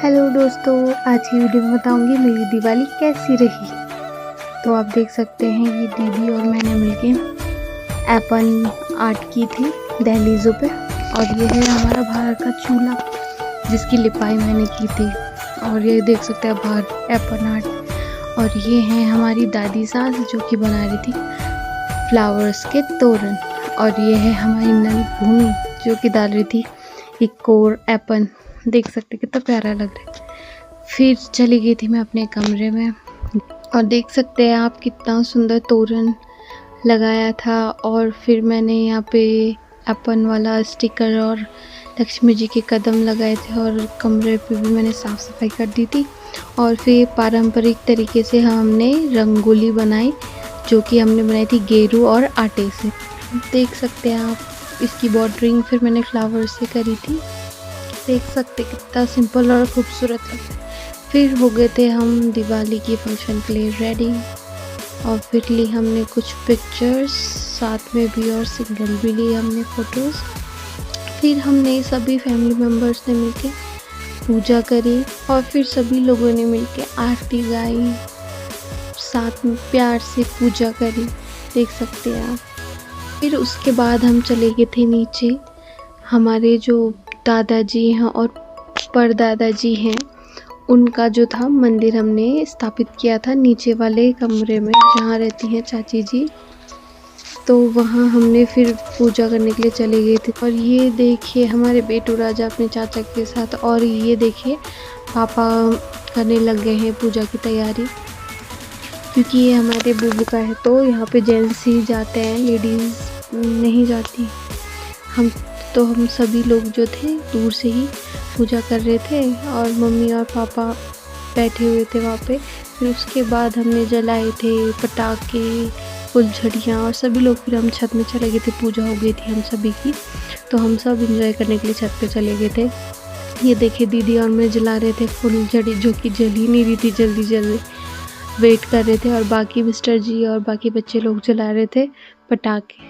Hello दोस्तों, आज की वीडियो में बताऊंगी मेरी दिवाली कैसी रही। तो आप देख सकते हैं ये दीदी और मैंने मिलके एप्पल आर्ट की थी दहलीज़ों पे। और ये है हमारा बाहर का चूल्हा जिसकी लिपाई मैंने की थी। और ये देख सकते हैं बाहर एप्पल आर्ट। और ये हैं हमारी दादी सास जो कि बना रही थी फ्लावर्स के तोरण। और ये है हमारी नल भूमि जो कि डाल रही थी एक कोर एप्पल। देख सकते कितना प्यारा लग रहा है। फिर चली गई थी मैं अपने कमरे में और देख सकते हैं आप कितना सुंदर तोरण लगाया था। और फिर मैंने यहाँ पे एप्पल वाला स्टिकर और लक्ष्मी जी के कदम लगाए थे और कमरे पे भी मैंने साफ़ सफाई कर दी थी। और फिर पारंपरिक तरीके से हमने रंगोली बनाई जो कि हमने बनाई थी गेरू और आटे से। देख सकते हैं आप इसकी बॉर्डरिंग फिर मैंने फ्लावर से करी थी। देख सकते कितना सिंपल और खूबसूरत लगता है। फिर हो गए थे हम दिवाली की फंक्शन के लिए रेडी। और फिर ली हमने कुछ पिक्चर्स साथ में भी और सिंगल भी ली हमने फ़ोटोज़। फिर हमने सभी फैमिली मेम्बर्स ने मिलके पूजा करी और फिर सभी लोगों ने मिलके आरती गाई, साथ में प्यार से पूजा करी। देख सकते हैं आप। फिर उसके बाद हम चले गए थे नीचे। हमारे जो दादाजी हैं और परदादाजी हैं उनका जो था मंदिर हमने स्थापित किया था नीचे वाले कमरे में जहाँ रहती हैं चाची जी। तो वहाँ हमने फिर पूजा करने के लिए चले गए थे। और ये देखिए हमारे बेटू राजा अपने चाचा के साथ। और ये देखिए पापा करने लग गए हैं पूजा की तैयारी क्योंकि ये हमारे बुबू का है। तो यहाँ पे जेंट्स ही जाते हैं, लेडीज़ नहीं जाती। हम सभी लोग जो थे दूर से ही पूजा कर रहे थे और मम्मी और पापा बैठे हुए थे वहाँ पे। फिर उसके बाद हमने जलाए थे पटाखे, फुलझड़ियाँ और सभी लोग फिर हम छत में चले गए थे। पूजा हो गई थी हम सभी की, तो हम सब एंजॉय करने के लिए छत पे चले गए थे। ये देखिए दीदी और मैं जला रहे थे फुलझड़ी जो कि जल ही नहीं रही थी, जल्दी जल्दी वेट कर रहे थे। और बाकी मिस्टर जी और बाकी बच्चे लोग जला रहे थे पटाखे।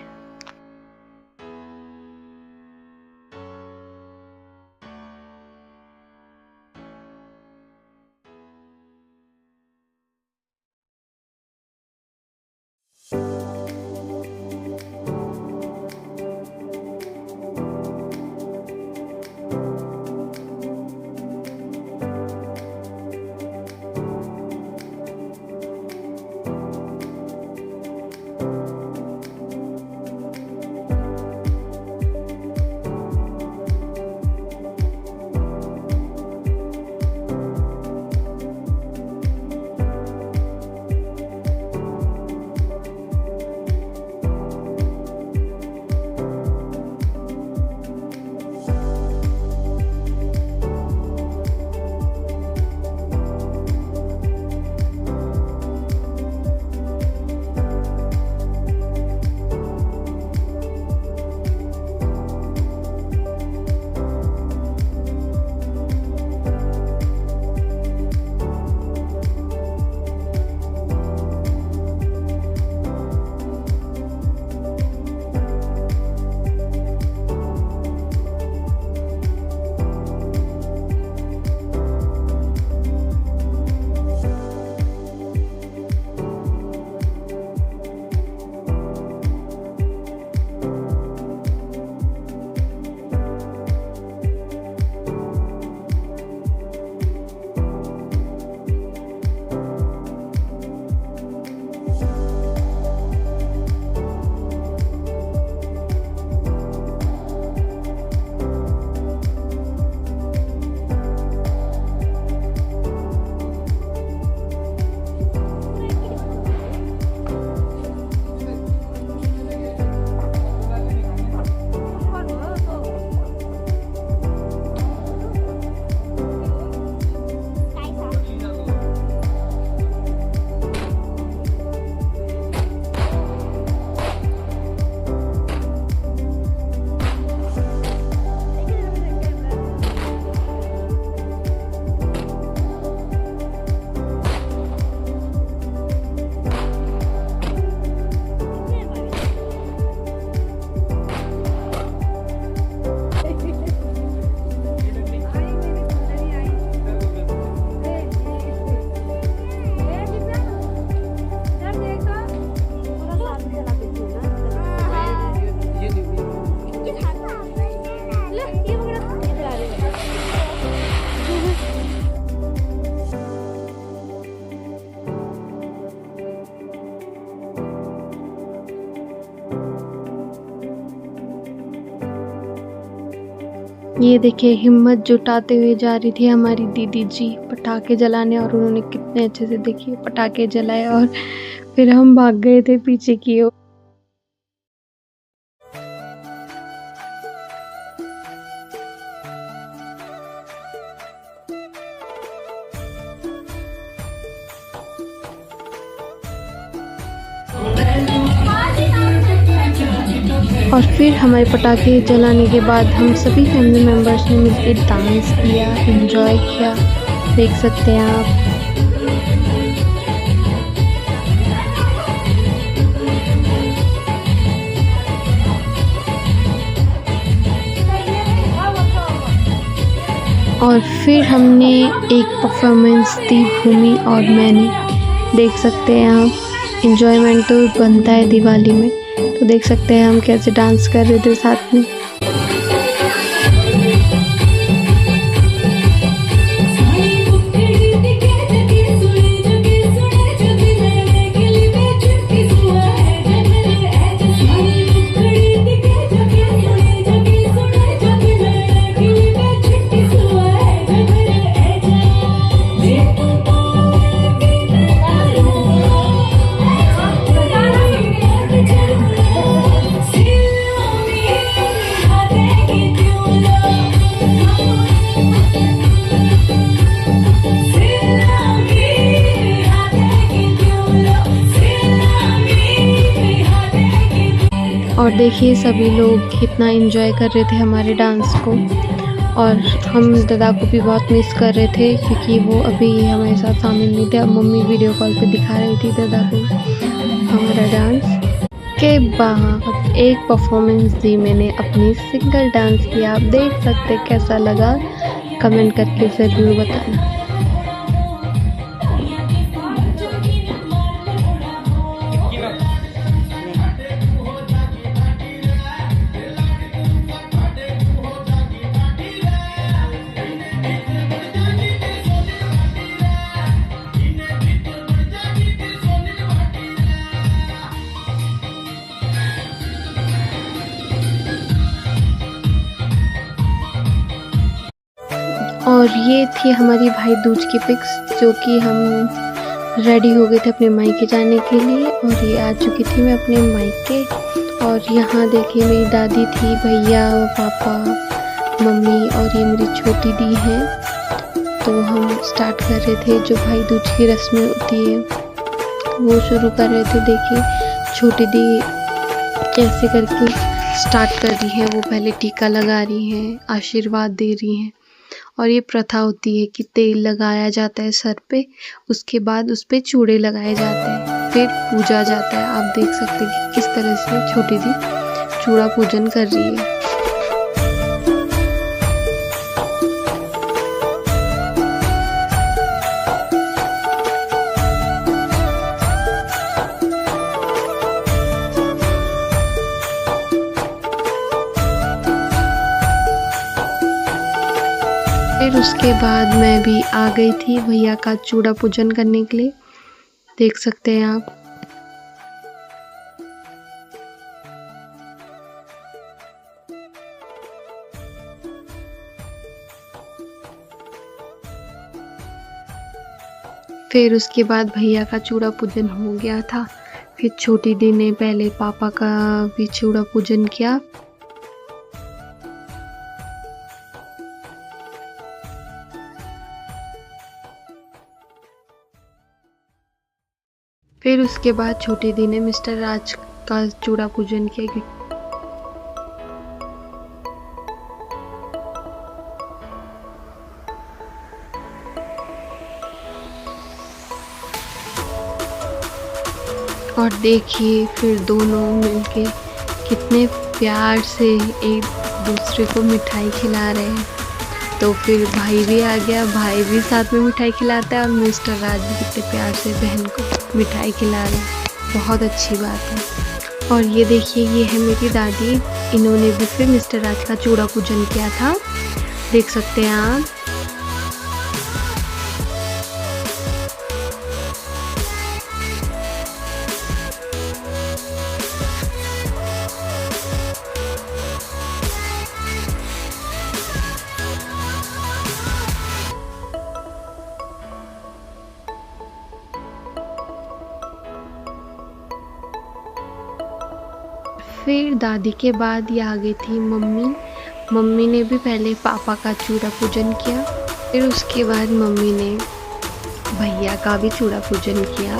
ये देखिए हिम्मत जुटाते हुए जा रही थी हमारी दीदी जी पटाखे जलाने, और उन्होंने कितने अच्छे से देखिए पटाखे जलाए और फिर हम भाग गए थे पीछे की ओर। और फिर हमारे पटाखे जलाने के बाद हम सभी फैमिली मेम्बर्स ने मिलकर डांस किया, एंजॉय किया, देख सकते हैं आप। और फिर हमने एक परफॉर्मेंस दी भूमि और मैंने, देख सकते हैं आप। एंजॉयमेंट तो बनता है दिवाली में, तो देख सकते हैं हम कैसे डांस कर रहे थे साथ में। और देखिए सभी लोग कितना एंजॉय कर रहे थे हमारे डांस को, और हम दादा को भी बहुत मिस कर रहे थे क्योंकि वो अभी हमारे साथ शामिल नहीं थे। अब मम्मी वीडियो कॉल पे दिखा रही थी दादा को हमारा डांस। के बाद एक परफॉर्मेंस दी मैंने अपनी सिंगल डांस किया। आप देख सकते कैसा लगा, कमेंट करके ज़रूर बताना। और ये थी हमारी भाई दूज की पिक्स, जो कि हम रेडी हो गए थे अपने मायके जाने के लिए। और ये आ चुकी थी मैं अपने मायके। और यहाँ देखिए मेरी दादी थी, भैया, पापा, मम्मी और ये मेरी छोटी दी है। तो हम स्टार्ट कर रहे थे जो भाई दूज की रस्में होती है वो शुरू कर रहे थे। देखिए छोटी दी कैसे करके स्टार्ट कर रही है। वो पहले टीका लगा रही हैं, आशीर्वाद दे रही हैं। और ये प्रथा होती है कि तेल लगाया जाता है सर पे, उसके बाद उस पे चूड़े लगाए जाते हैं, फिर पूजा जाता है। आप देख सकते हैं कि किस तरह से छोटी दी चूड़ा पूजन कर रही है। फिर उसके बाद मैं भी आ गई थी भैया का चूड़ा पूजन करने के लिए, देख सकते हैं आप। फिर उसके बाद भैया का चूड़ा पूजन हो गया था। फिर छोटी दी ने पहले पापा का भी चूड़ा पूजन किया। फिर उसके बाद छोटी दी ने मिस्टर राज का चूड़ा पूजन किया। और देखिए फिर दोनों मिलके कितने प्यार से एक दूसरे को मिठाई खिला रहे हैं। तो फिर भाई भी आ गया, भाई भी साथ में मिठाई खिलाता है, और मिस्टर राज भी कितने प्यार से बहन को मिठाई खिला रहे हैं। बहुत अच्छी बात है। और ये देखिए ये है मेरी दादी, इन्होंने भी फिर मिस्टर राज का चूड़ा पूजन किया था, देख सकते हैं आप। फिर दादी के बाद ये आ गई थी मम्मी। मम्मी ने भी पहले पापा का चूड़ा पूजन किया, फिर उसके बाद मम्मी ने भैया का भी चूड़ा पूजन किया।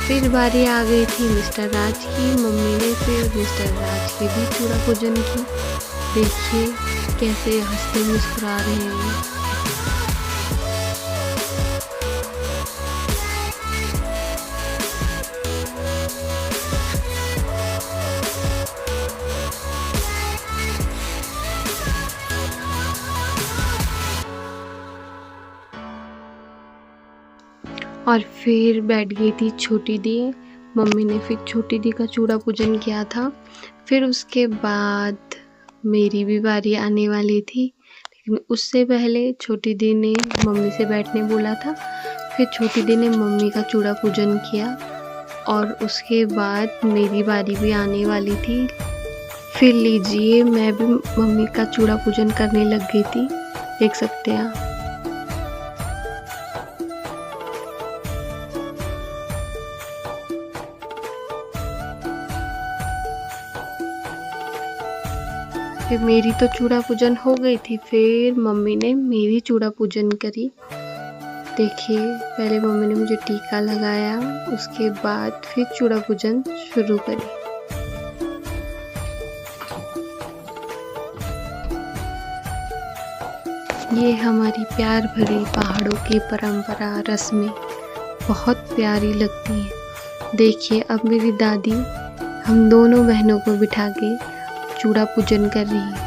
फिर बारी आ गई थी मिस्टर राज की। मम्मी ने फिर मिस्टर राज के भी चूड़ा पूजन की। देखिए कैसे हंसते मुस्कुरा रहे हैं। और फिर बैठ गई थी छोटी दी। मम्मी ने फिर छोटी दी का चूड़ा पूजन किया था। फिर उसके बाद मेरी भी बारी आने वाली थी, लेकिन उससे पहले छोटी दी ने मम्मी से बैठने बोला था। फिर छोटी दी ने मम्मी का चूड़ा पूजन किया और उसके बाद मेरी बारी भी आने वाली थी। फिर लीजिए मैं भी मम्मी का चूड़ा पूजन करने लग गई थी, देख सकते हैं आप। फिर मेरी तो चूड़ा पूजन हो गई थी, फिर मम्मी ने मेरी चूड़ा पूजन करी। देखिए पहले मम्मी ने मुझे टीका लगाया, उसके बाद फिर चूड़ा पूजन शुरू करी। ये हमारी प्यार भरी पहाड़ों की परंपरा रस्में बहुत प्यारी लगती हैं। देखिए अब मेरी दादी हम दोनों बहनों को बिठा के चूड़ा पूजन कर रही है।